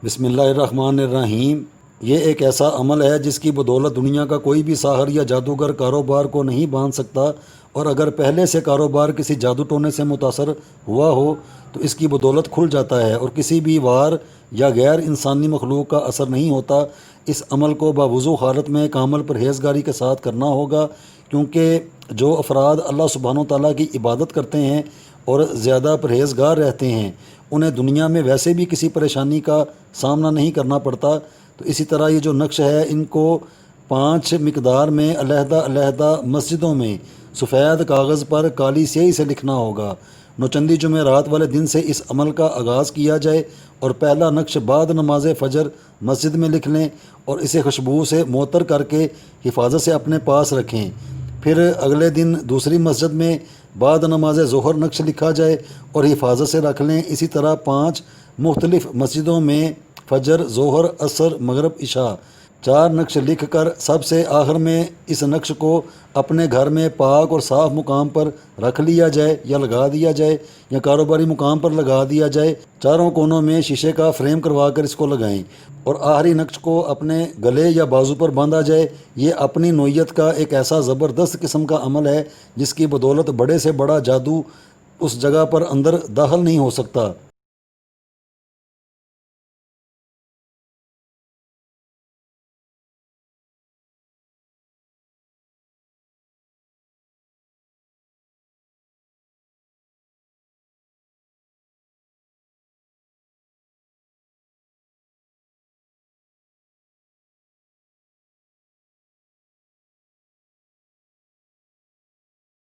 بسم اللہ الرحمن الرحیم۔ یہ ایک ایسا عمل ہے جس کی بدولت دنیا کا کوئی بھی ساحر یا جادوگر کاروبار کو نہیں باندھ سکتا، اور اگر پہلے سے کاروبار کسی جادو ٹونے سے متاثر ہوا ہو تو اس کی بدولت کھل جاتا ہے اور کسی بھی وار یا غیر انسانی مخلوق کا اثر نہیں ہوتا۔ اس عمل کو باوضو حالت میں کامل پرہیزگاری کے ساتھ کرنا ہوگا، کیونکہ جو افراد اللہ سبحانہ و تعالیٰ کی عبادت کرتے ہیں اور زیادہ پرہیزگار رہتے ہیں انہیں دنیا میں ویسے بھی کسی پریشانی کا سامنا نہیں کرنا پڑتا۔ تو اسی طرح یہ جو نقش ہے ان کو 5 مقدار میں علیحدہ علیحدہ مسجدوں میں سفید کاغذ پر کالی سیاہی سے لکھنا ہوگا۔ نوچندی جمعرات والے دن سے اس عمل کا آغاز کیا جائے اور پہلا نقش بعد نماز فجر مسجد میں لکھ لیں اور اسے خوشبو سے معطر کر کے حفاظت سے اپنے پاس رکھیں۔ پھر اگلے دن دوسری مسجد میں بعد نماز ظہر نقش لکھا جائے اور حفاظت سے رکھ لیں۔ اسی طرح 5 مختلف مسجدوں میں فجر، ظہر، عصر، مغرب، عشاء 4 نقش لکھ کر سب سے آخر میں اس نقش کو اپنے گھر میں پاک اور صاف مقام پر رکھ لیا جائے یا لگا دیا جائے یا کاروباری مقام پر لگا دیا جائے۔ چاروں کونوں میں شیشے کا فریم کروا کر اس کو لگائیں اور آخری نقش کو اپنے گلے یا بازو پر باندھا جائے۔ یہ اپنی نوعیت کا ایک ایسا زبردست قسم کا عمل ہے جس کی بدولت بڑے سے بڑا جادو اس جگہ پر اندر داخل نہیں ہو سکتا۔